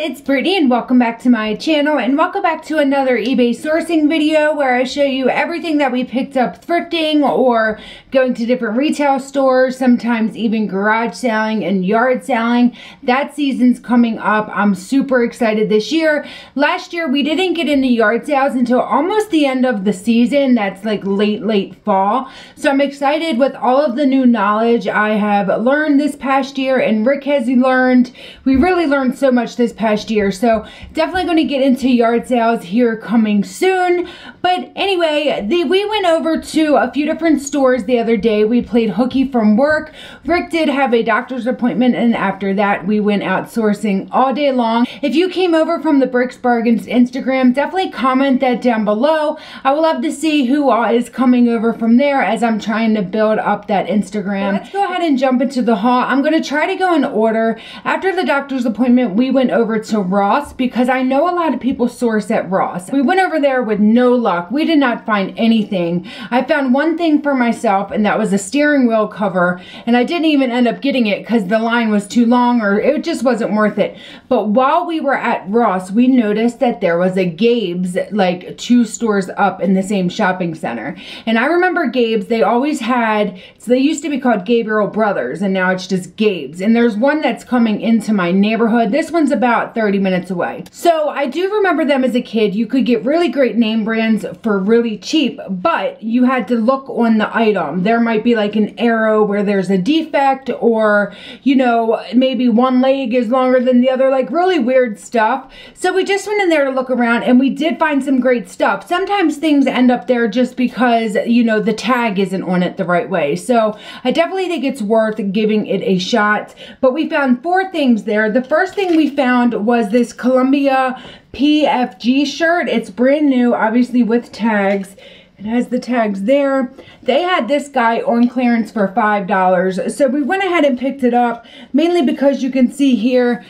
it's Brittany and welcome back to my channel and welcome back to another eBay sourcing video where I show you everything that we picked up thrifting or going to different retail stores, sometimes even garage selling and yard selling. That season's coming up. I'm super excited this year. Last year we didn't get into yard sales until almost the end of the season. That's like late fall. So I'm excited with all of the new knowledge I have learned this past year and Rick has learned. We really learned so much this past year, so definitely going to get into yard sales here coming soon. But anyway, we went over to a few different stores the other day. We played hooky from work. Rick did have a doctor's appointment, and after that we went out sourcing all day long. If you came over from the Bricks Bargains Instagram, definitely comment that down below. I would love to see who is coming over from there as I'm trying to build up that Instagram. Let's go ahead and jump into the haul. I'm going to try to go in order. After the doctor's appointment, we went over to Ross because I know a lot of people source at Ross. We went over there with no luck. We did not find anything. I found one thing for myself, and that was a steering wheel cover, and I didn't even end up getting it because the line was too long or it just wasn't worth it. But while we were at Ross, we noticed that there was a Gabe's like 2 stores up in the same shopping center. And I remember Gabe's, they always had, so they used to be called Gabriel Brothers, and now it's just Gabe's. And there's one that's coming into my neighborhood. This one's about 30 minutes away. So I do remember them as a kid. You could get really great name brands for really cheap, but you had to look on the item. There might be like an arrow where there's a defect, or, you know, maybe one leg is longer than the other, like really weird stuff. So we just went in there to look around and we did find some great stuff. Sometimes things end up there just because, you know, the tag isn't on it the right way. So I definitely think it's worth giving it a shot. But we found 4 things there. The first thing we found was this Columbia PFG shirt. It's brand new, obviously with tags. It has the tags there. They had this guy on clearance for $5. So we went ahead and picked it up, mainly because you can see here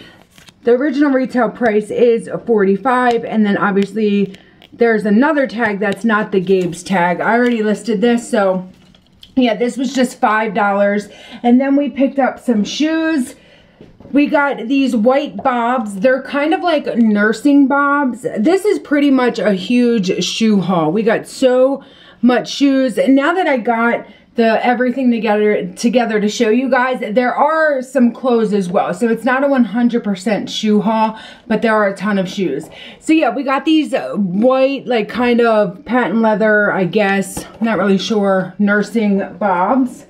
the original retail price is $45, and then obviously there's another tag that's not the Gabe's tag. I already listed this, so yeah, this was just $5. And then we picked up some shoes. We got these white bobs. They're kind of like nursing bobs. This is pretty much a huge shoe haul. We got so much shoes. And now that I got the everything together to show you guys, there are some clothes as well. So it's not a 100% shoe haul, but there are a ton of shoes. So yeah, we got these white, like kind of patent leather, I guess, not really sure, nursing bobs.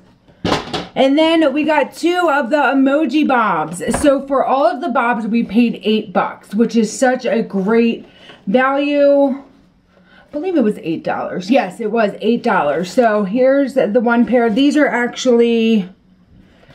And then we got 2 of the emoji bobs. So for all of the bobs, we paid $8, which is such a great value. I believe it was $8. Yes, it was $8. So here's the one pair. These are actually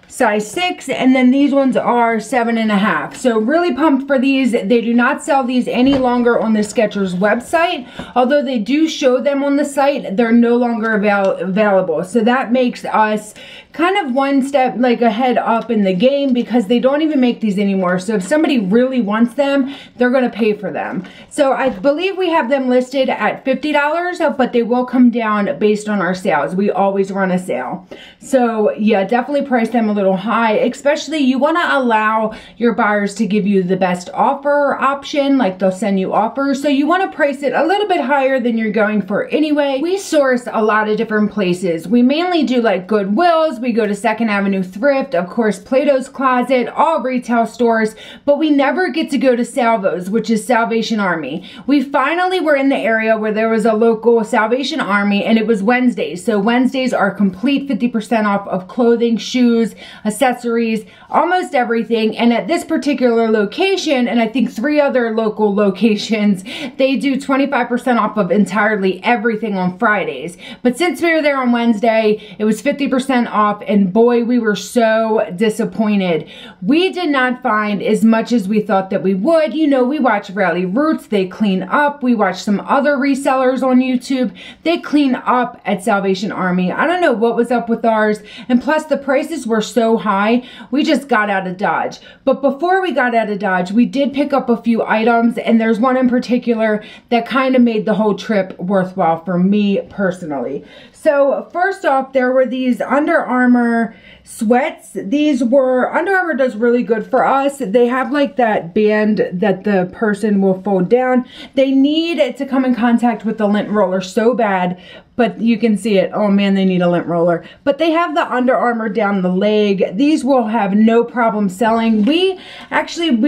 size 6, and then these ones are 7.5. So really pumped for these. They do not sell these any longer on the Skechers website. Although they do show them on the site, they're no longer available. So that makes us kind of one step like ahead up in the game, because they don't even make these anymore. So if somebody really wants them, they're going to pay for them. So I believe we have them listed at $50, but they will come down based on our sales. We always run a sale. So yeah, definitely price them a little high. Especially you want to allow your buyers to give you the best offer option, like they'll send you offers. So you want to price it a little bit higher than you're going for anyway. We source a lot of different places. We mainly do like Goodwills. We go to 2nd Avenue Thrift, of course, Plato's Closet, all retail stores, but we never get to go to Salvos, which is Salvation Army. We finally were in the area where there was a local Salvation Army, and it was Wednesdays. So Wednesdays are complete 50% off of clothing, shoes, accessories, almost everything. And at this particular location, and I think 3 other local locations, they do 25% off of entirely everything on Fridays. But since we were there on Wednesday, it was 50% off, and boy, we were so disappointed. We did not find as much as we thought that we would. You know, we watch Rally Roots, they clean up. We watch some other resellers on YouTube, they clean up at Salvation Army. I don't know what was up with ours, and plus the prices were so so high, we just got out of Dodge. But before we got out of Dodge, we did pick up a few items, and there's one in particular that kind of made the whole trip worthwhile for me personally. So first off, there were these Under Armour sweats. These were, Under Armour does really good for us. They have like that band that the person will fold down. They need it to come in contact with the lint roller so bad, but you can see it. Oh man, they need a lint roller. But they have the Under Armour down the leg. These will have no problem selling. We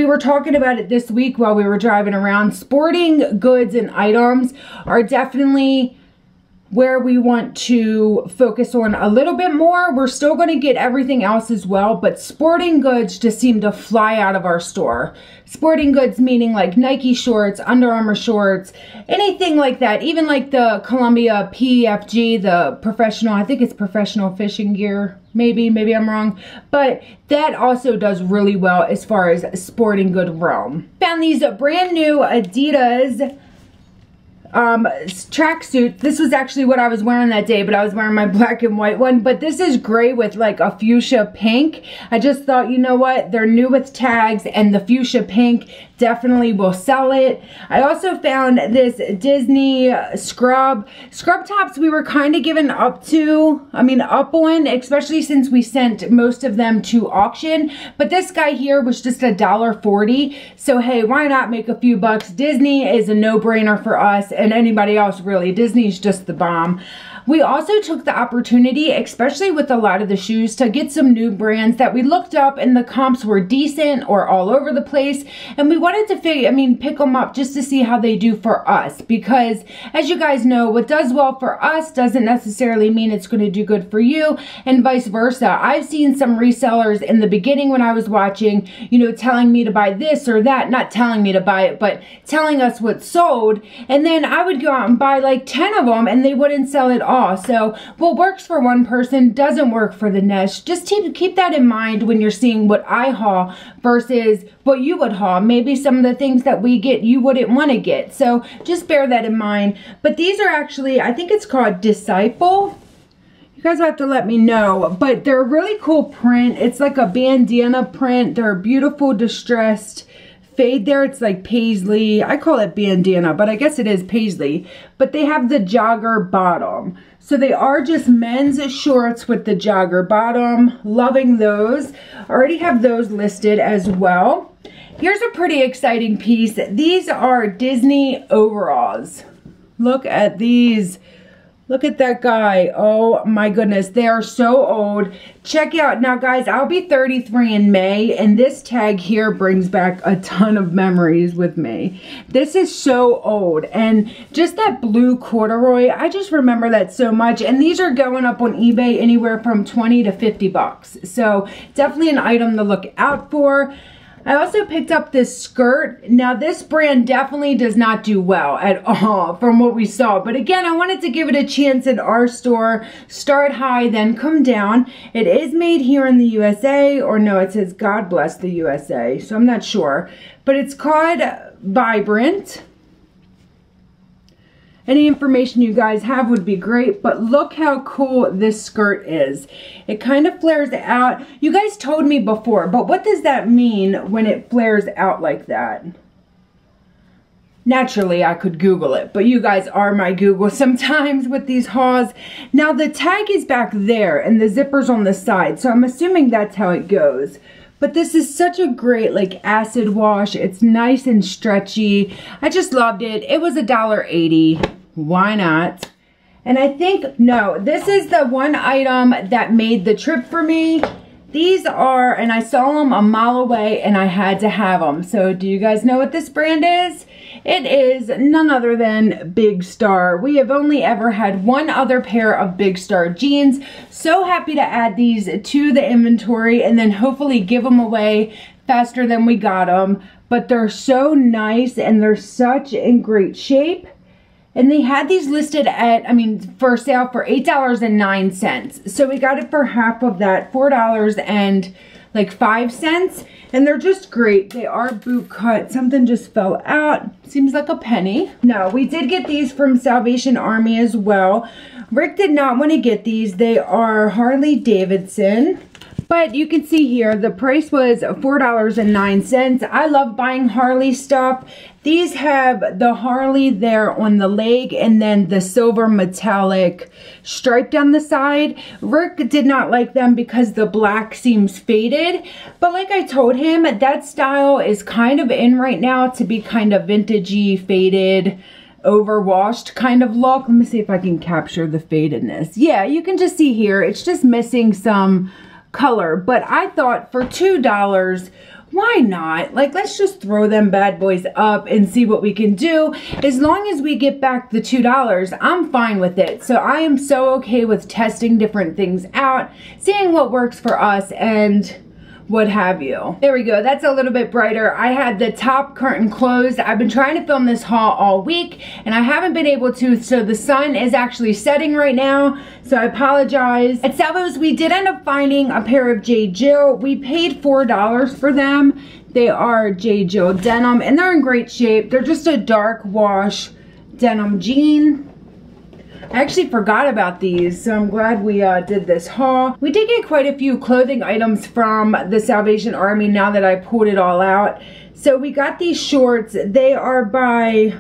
were talking about it this week while we were driving around. Sporting goods and items are definitely where we want to focus on a little bit more. We're still going to get everything else as well, but sporting goods just seem to fly out of our store. Sporting goods meaning like Nike shorts, Under Armour shorts, anything like that. Even like the Columbia PFG, the professional, I think it's professional fishing gear. Maybe I'm wrong, but that also does really well as far as sporting good realm. Found these brand new Adidas tracksuit. This was actually what I was wearing that day, but I was wearing my black and white one. But this is gray with like a fuchsia pink. I just thought, you know what, they're new with tags, and the fuchsia pink definitely will sell it. I also found this Disney scrub tops. We were kind of given up on, especially since we sent most of them to auction. But this guy here was just $1.40. So hey, why not make a few bucks? Disney is a no-brainer for us, and anybody else really. Disney's just the bomb. We also took the opportunity, especially with a lot of the shoes, to get some new brands that we looked up and the comps were decent or all over the place. And we wanted to pick them up just to see how they do for us. Because as you guys know, what does well for us doesn't necessarily mean it's going to do good for you, and vice versa. I've seen some resellers in the beginning when I was watching, you know, telling me to buy this or that. Not telling me to buy it, but telling us what sold. And then I would go out and buy like 10 of them and they wouldn't sell at all. So what works for one person doesn't work for the next. Just keep that in mind when you're seeing what I haul versus what you would haul. Maybe some of the things that we get you wouldn't want to get. So just bear that in mind. But these are actually, I think it's called Disciple. You guys have to let me know. But they're a really cool print. It's like a bandana print. They're beautiful distressed fade there. It's like paisley. I call it bandana, but I guess it is paisley. But they have the jogger bottom. So they are just men's shorts with the jogger bottom. Loving those. Already have those listed as well. Here's a pretty exciting piece. These are Disney overalls. Look at these. Look at that guy. Oh my goodness. They are so old. Check out. Now guys, I'll be 33 in May, and this tag here brings back a ton of memories with me. This is so old, and just that blue corduroy, I just remember that so much. And these are going up on eBay anywhere from 20 to 50 bucks. So definitely an item to look out for. I also picked up this skirt. Now this brand definitely does not do well at all from what we saw. But again, I wanted to give it a chance in our store. Start high, then come down. It is made here in the USA, or no, it says God bless the USA. So I'm not sure. But it's called Vibrant. Any information you guys have would be great, but look how cool this skirt is. It kind of flares out. You guys told me before, but what does that mean when it flares out like that? Naturally, I could Google it, but you guys are my Google sometimes with these hauls. Now the tag is back there and the zipper's on the side, so I'm assuming that's how it goes. But this is such a great like acid wash. It's nice and stretchy. I just loved it. It was $1.80. Why not? And I think, no, this is the one item that made the trip for me. These are, and I saw them a mile away and I had to have them. So do you guys know what this brand is? It is none other than Big Star. We have only ever had one other pair of Big Star jeans. So happy to add these to the inventory and then hopefully give them away faster than we got them. But they're so nice and they're such in great shape. And they had these listed at, for sale for $8.09. So we got it for half of that, $4.05. And they're just great. They are boot cut. Something just fell out. Seems like a penny. No, we did get these from Salvation Army as well. Rick did not want to get these. They are Harley Davidson. But you can see here, the price was $4.09. I love buying Harley stuff. These have the Harley there on the leg and then the silver metallic stripe down the side. Rick did not like them because the black seems faded. But like I told him, that style is kind of in right now to be kind of vintagey, faded, overwashed kind of look. Let me see if I can capture the fadedness. Yeah, you can just see here, it's just missing some color. But I thought for $2, why not? Like, let's just throw them bad boys up and see what we can do. As long as we get back the $2, I'm fine with it. So I am so okay with testing different things out, seeing what works for us and what have you. There we go, that's a little bit brighter. I had the top curtain closed. I've been trying to film this haul all week and I haven't been able to, so the sun is actually setting right now, so I apologize. At Salvo's, we did end up finding a pair of J. Jill. We paid $4 for them. They are J. Jill denim and they're in great shape. They're just a dark wash denim jean. I actually forgot about these, so I'm glad we did this haul. We did get quite a few clothing items from the Salvation Army now that I pulled it all out. So we got these shorts. They are by,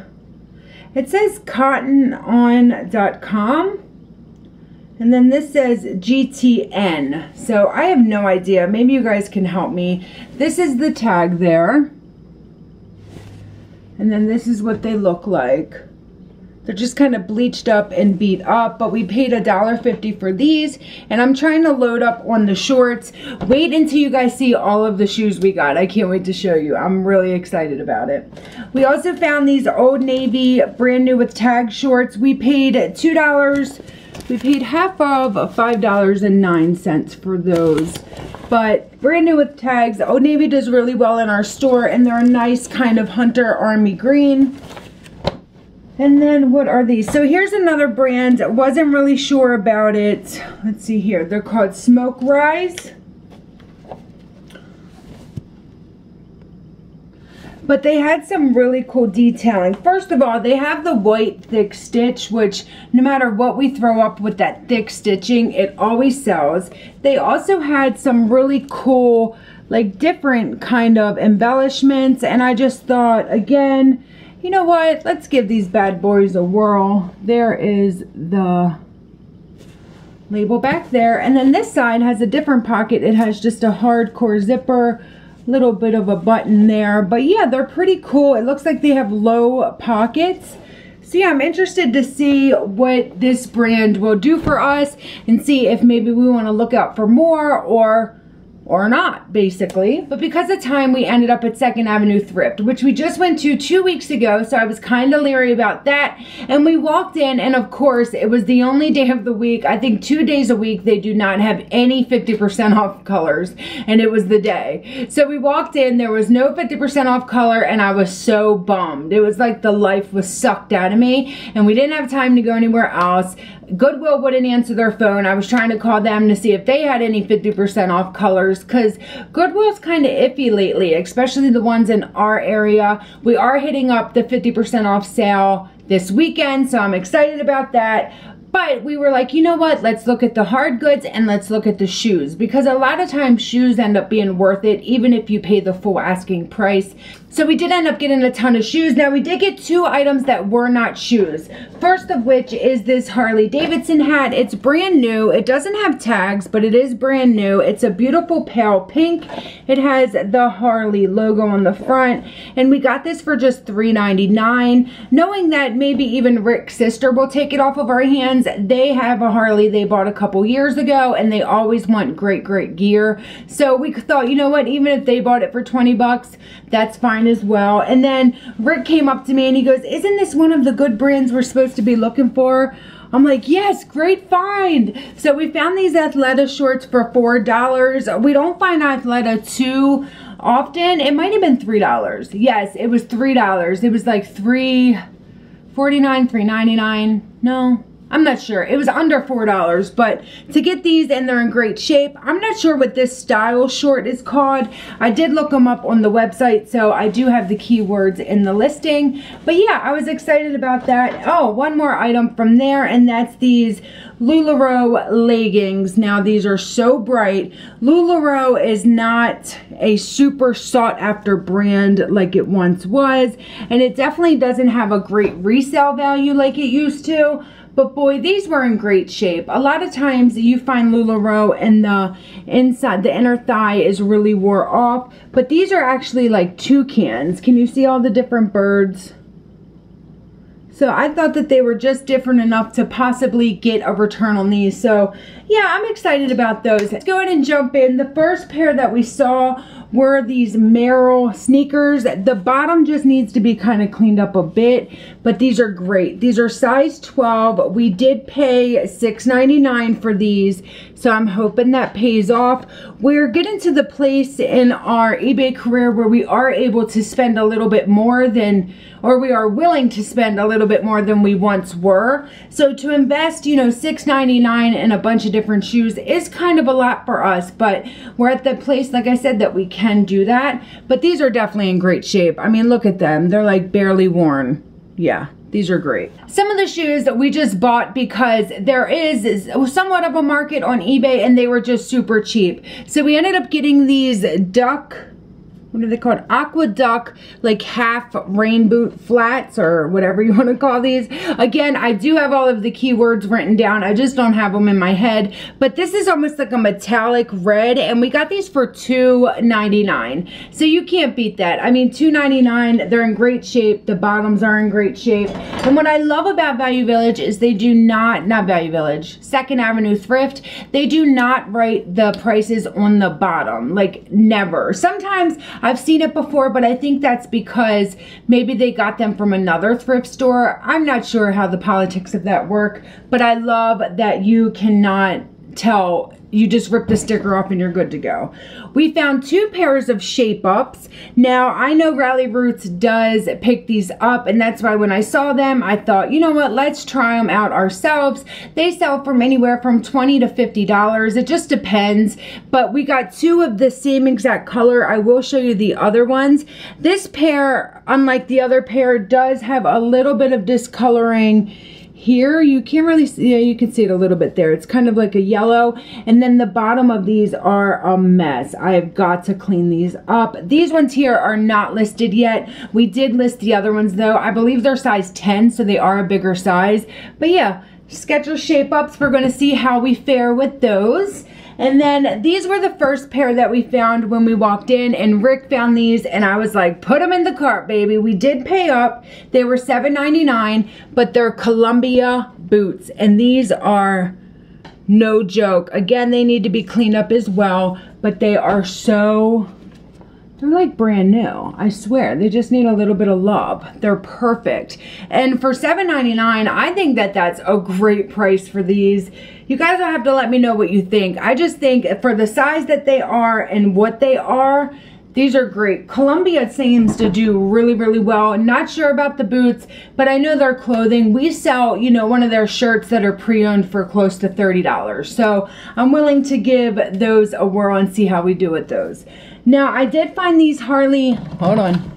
it says cottonon.com. And then this says GTN. So I have no idea. Maybe you guys can help me. This is the tag there. And then this is what they look like. They're just kind of bleached up and beat up, but we paid $1.50 for these, and I'm trying to load up on the shorts. Wait until you guys see all of the shoes we got. I can't wait to show you. I'm really excited about it. We also found these Old Navy brand new with tag shorts. We paid $2. We paid half of $5.09 for those. But brand new with tags. Old Navy does really well in our store, and they're a nice kind of hunter army green. And then what are these? So here's another brand. Wasn't really sure about it. Let's see here. They're called Smoke Rise. But they had some really cool detailing. First of all, they have the white thick stitch, which no matter what we throw up with that thick stitching, it always sells. They also had some really cool, like different kind of embellishments. And I just thought, again, you know what? Let's give these bad boys a whirl. There is the label back there. And then this side has a different pocket. It has just a hardcore zipper, little bit of a button there. But yeah, they're pretty cool. It looks like they have low pockets. So yeah, I'm interested to see what this brand will do for us and see if maybe we want to look out for more or not, basically. But because of time, we ended up at 2nd Avenue Thrift, which we just went to 2 weeks ago, so I was kind of leery about that. And we walked in, and of course, it was the only day of the week. I think 2 days a week, they do not have any 50% off colors, and it was the day. So we walked in, there was no 50% off color, and I was so bummed. It was like the life was sucked out of me, and we didn't have time to go anywhere else. Goodwill wouldn't answer their phone. I was trying to call them to see if they had any 50% off colors, because Goodwill's kind of iffy lately, especially the ones in our area. We are hitting up the 50% off sale this weekend, so I'm excited about that. But we were like, you know what, let's look at the hard goods and let's look at the shoes, because a lot of times shoes end up being worth it even if you pay the full asking price. So we did end up getting a ton of shoes. Now we did get 2 items that were not shoes. First of which is this Harley Davidson hat. It's brand new. It doesn't have tags, but it is brand new. It's a beautiful pale pink. It has the Harley logo on the front, and we got this for just $3.99, knowing that maybe even Rick's sister will take it off of our hands. They have a Harley they bought a couple years ago, and they always want great gear. So we thought, you know what, even if they bought it for 20 bucks, that's fine as well. And then Rick came up to me and he goes, isn't this one of the good brands we're supposed to be looking for? I'm like, yes, great find. So we found these Athleta shorts for $4. We don't find Athleta too often. It might have been $3. Yes, it was $3. It was like $3.49, $3.99. No, I'm not sure. It was under $4, but to get these and they're in great shape. I'm not sure what this style short is called. I did look them up on the website, so I do have the keywords in the listing. But yeah, I was excited about that. Oh, one more item from there, and that's these LuLaRoe leggings. Now these are so bright. LuLaRoe is not a super sought after brand like it once was, and it definitely doesn't have a great resale value like it used to. But boy, these were in great shape. A lot of times you find LuLaRoe and the inside, the inner thigh is really wore off, but these are actually like toucans. Can you see all the different birds? So I thought that they were just different enough to possibly get a return on these. So yeah, I'm excited about those. Let's go ahead and jump in. The first pair that we saw were these Merrill sneakers. The bottom just needs to be kind of cleaned up a bit, but these are great. These are size 12. We did pay $6.99 for these, so I'm hoping that pays off. We're getting to the place in our eBay career where we are able to spend a little bit more than, or we are willing to spend a little bit more than we once were. So to invest, you know, $6.99 in a bunch of different shoes is kind of a lot for us, but we're at the place, like I said, that we can do that. But these are definitely in great shape. I mean, look at them. They're like barely worn. Yeah, these are great. Some of the shoes that we just bought because there is somewhat of a market on eBay and they were just super cheap. So we ended up getting these duck, what are they called? Aqua Duck, like half rain boot flats or whatever you want to call these. Again, I do have all of the keywords written down. I just don't have them in my head. But this is almost like a metallic red, and we got these for $2.99. So you can't beat that. I mean, $2.99, they're in great shape. The bottoms are in great shape. And what I love about Value Village is they do not Value Village, 2nd Avenue Thrift, they do not write the prices on the bottom, like never. Sometimes I've seen it before, but I think that's because maybe they got them from another thrift store. I'm not sure how the politics of that work, but I love that you cannot tell. You just rip the sticker off and you're good to go. We found 2 pairs of shape ups. Now I know Rally Roots does pick these up, and that's why when I saw them I thought, you know what, let's try them out ourselves. They sell from anywhere from $20 to $50. It just depends, but we got 2 of the same exact color. I will show you the other ones. This pair, unlike the other pair, does have a little bit of discoloring here. You can't really see, yeah, you can see it a little bit there. It's kind of like a yellow, and then the bottom of these are a mess. I've got to clean these up. These ones here are not listed yet. We did list the other ones though. I believe they're size 10, so they are a bigger size. But yeah, Skechers shape ups, we're gonna see how we fare with those. And then these were the first pair that we found when we walked in, and Rick found these and I was like, put them in the cart, baby. We did pay up. They were $7.99, but they're Columbia boots, and these are no joke. Again, they need to be cleaned up as well, but they are so, they're like brand new. I swear, they just need a little bit of love. They're perfect. And for $7.99, I think that that's a great price for these. You guys will have to let me know what you think. I just think for the size that they are and what they are, these are great. Columbia seems to do really, really well. Not sure about the boots, but I know their clothing. We sell, you know, one of their shirts that are pre-owned for close to $30. So I'm willing to give those a whirl and see how we do with those. Now, I did find these Harley, hold on.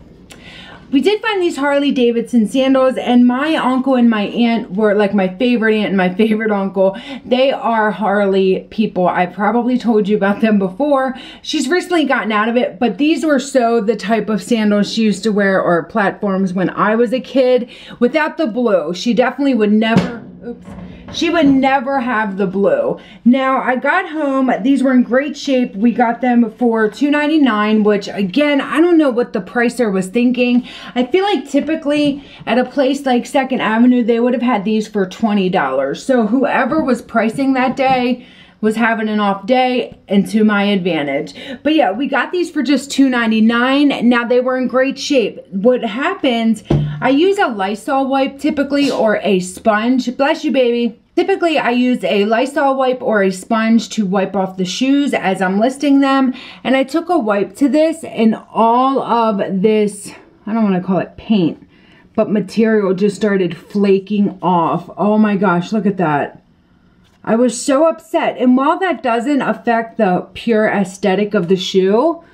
We did find these Harley Davidson sandals, and my uncle and my aunt were like my favorite aunt and my favorite uncle. They are Harley people. I probably told you about them before. She's recently gotten out of it, but these were so the type of sandals she used to wear, or platforms, when I was a kid, without the blue. She definitely would never, oops. She would never have the blue. Now, I got home. These were in great shape. We got them for $2.99, which, again, I don't know what the pricer was thinking. I feel like typically at a place like 2nd Avenue, they would have had these for $20. So whoever was pricing that day was having an off day, and to my advantage. But yeah, we got these for just $2.99. Now, they were in great shape. What happened, I use a Lysol wipe typically, or a sponge. Bless you, baby. Typically, I use a Lysol wipe or a sponge to wipe off the shoes as I'm listing them. And I took a wipe to this, and all of this, I don't want to call it paint, but material just started flaking off. Oh my gosh, look at that. I was so upset. And while that doesn't affect the pure aesthetic of the shoe,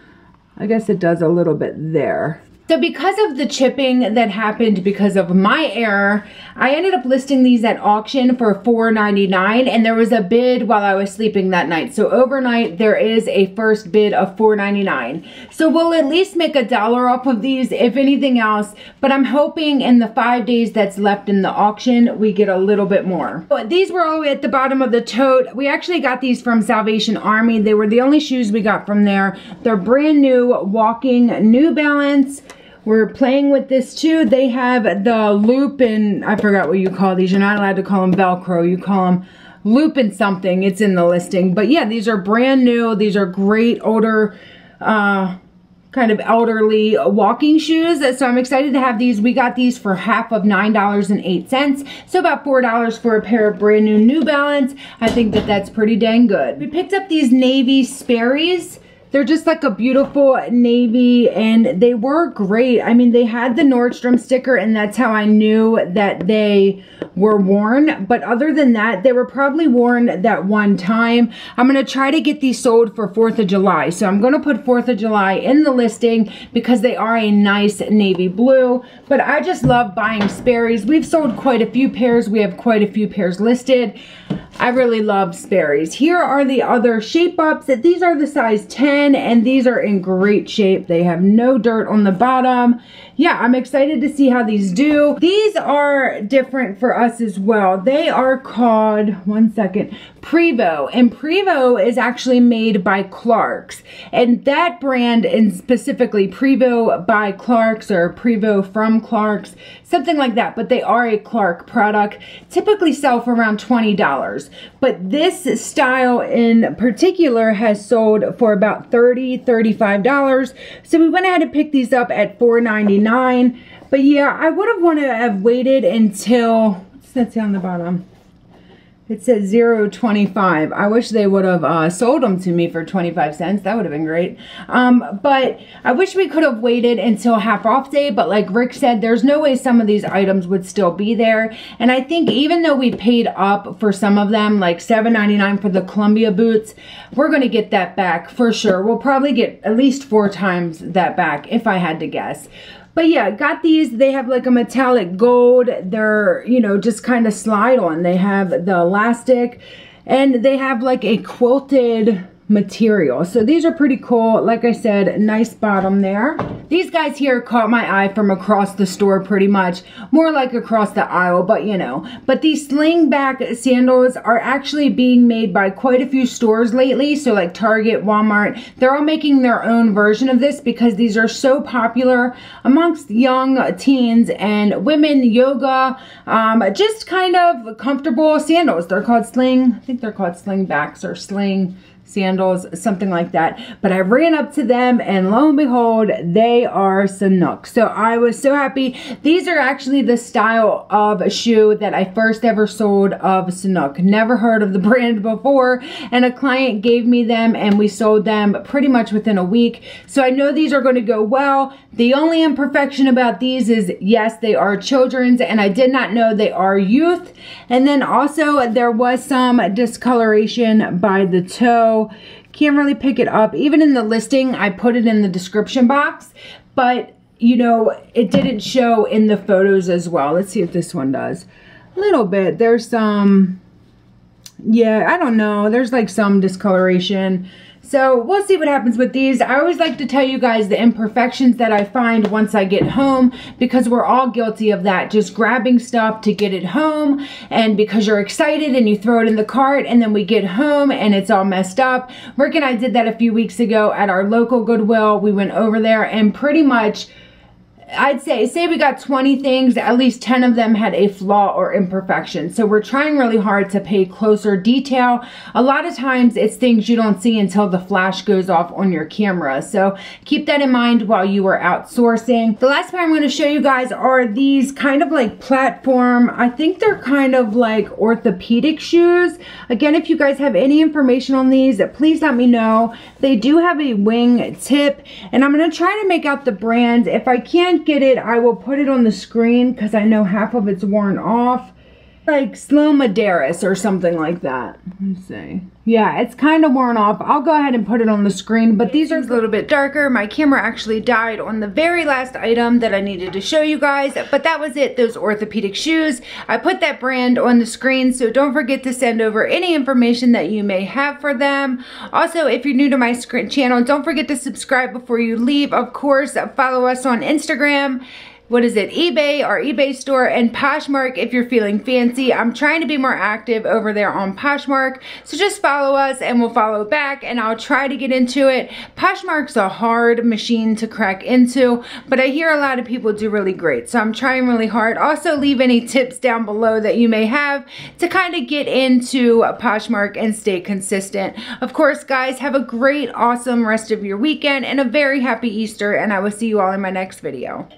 I guess it does a little bit there. So because of the chipping that happened because of my error, I ended up listing these at auction for $4.99, and there was a bid while I was sleeping that night. So overnight, there is a first bid of $4.99. So we'll at least make $1 off of these, if anything else, but I'm hoping in the 5 days that's left in the auction, we get a little bit more. But these were all the way at the bottom of the tote. We actually got these from Salvation Army. They were the only shoes we got from there. They're brand new, walking New Balance. We're playing with this too. They have the loop, and I forgot what you call these. You're not allowed to call them Velcro. You call them loop and something. It's in the listing. But yeah, these are brand new. These are great older, kind of elderly walking shoes. So I'm excited to have these. We got these for half of $9.08. So about $4 for a pair of brand new New Balance. I think that that's pretty dang good. We picked up these navy Sperry's. They're just like a beautiful navy, and they were great. I mean, they had the Nordstrom sticker, and that's how I knew that they were worn. But other than that, they were probably worn that one time. I'm going to try to get these sold for 4th of July. So I'm going to put 4th of July in the listing because they are a nice navy blue. But I just love buying Sperry's. We've sold quite a few pairs. We have quite a few pairs listed. I really love Sperry's. Here are the other shape ups. These are the size 10, and these are in great shape. They have no dirt on the bottom. Yeah, I'm excited to see how these do. These are different for us as well. They are called, one second, Prevot. And Prevot is actually made by Clarks. And that brand, and specifically Prevot by Clarks or Prevot from Clarks, something like that. But they are a Clark product. Typically sell for around $20. But this style in particular has sold for about $30, $35. So we went ahead and picked these up at $4.99. But yeah, I would have wanted to have waited until, what's that say on the bottom? It says 0.25. I wish they would have sold them to me for 25 cents. That would have been great. But I wish we could have waited until half off day. But like Rick said, there's no way some of these items would still be there. And I think even though we paid up for some of them, like $7.99 for the Columbia boots, we're going to get that back for sure. We'll probably get at least 4 times that back if I had to guess. But yeah, got these. They have like a metallic gold. They're, you know, just kind of slide on. They have the elastic, and they have like a quilted material. So these are pretty cool. Like I said, nice bottom there. These guys here caught my eye from across the store pretty much. More like across the aisle, but you know. But these sling back sandals are actually being made by quite a few stores lately. So like Target, Walmart, they're all making their own version of this because these are so popular amongst young teens and women. Yoga, just kind of comfortable sandals. They're called sling, I think they're called sling backs or sling sandals, something like that. But I ran up to them, and lo and behold, they are Sanuk. So I was so happy. These are actually the style of shoe that I first ever sold of Sanuk. Never heard of the brand before, and a client gave me them, and we sold them pretty much within a week. So I know these are going to go well. The only imperfection about these is, yes, they are children's, and I did not know they are youth. And then also there was some discoloration by the toe. Can't really pick it up. Even in the listing, I put it in the description box, but you know, it didn't show in the photos as well. Let's see if this one does. A little bit. There's some, yeah, I don't know. There's like some discoloration. So we'll see what happens with these. I always like to tell you guys the imperfections that I find once I get home, because we're all guilty of that. Just grabbing stuff to get it home, and because you're excited and you throw it in the cart, and then we get home and it's all messed up. Rick and I did that a few weeks ago at our local Goodwill. We went over there, and pretty much I'd say we got 20 things, at least 10 of them had a flaw or imperfection. So we're trying really hard to pay closer detail. A lot of times it's things you don't see until the flash goes off on your camera. So keep that in mind while you are outsourcing. The last pair I'm going to show you guys are these kind of like platform, I think they're kind of like orthopedic shoes. Again, if you guys have any information on these, please let me know. They do have a wing tip, and I'm going to try to make out the brand. If I can, can't get it, I will put it on the screen because I know half of it's worn off. Like Slow Maderas or something like that. Let me see. Yeah, it's kind of worn off. I'll go ahead and put it on the screen, but these are a little bit darker. My camera actually died on the very last item that I needed to show you guys, but that was it, those orthopedic shoes. I put that brand on the screen, so don't forget to send over any information that you may have for them. Also, if you're new to my channel, don't forget to subscribe before you leave. Of course, follow us on Instagram. What is it? eBay, our eBay store, and Poshmark if you're feeling fancy. I'm trying to be more active over there on Poshmark, so just follow us and we'll follow back, and I'll try to get into it. Poshmark's a hard machine to crack into, but I hear a lot of people do really great, so I'm trying really hard. Also, leave any tips down below that you may have to kind of get into Poshmark and stay consistent. Of course, guys, have a great, awesome rest of your weekend and a very happy Easter, and I will see you all in my next video.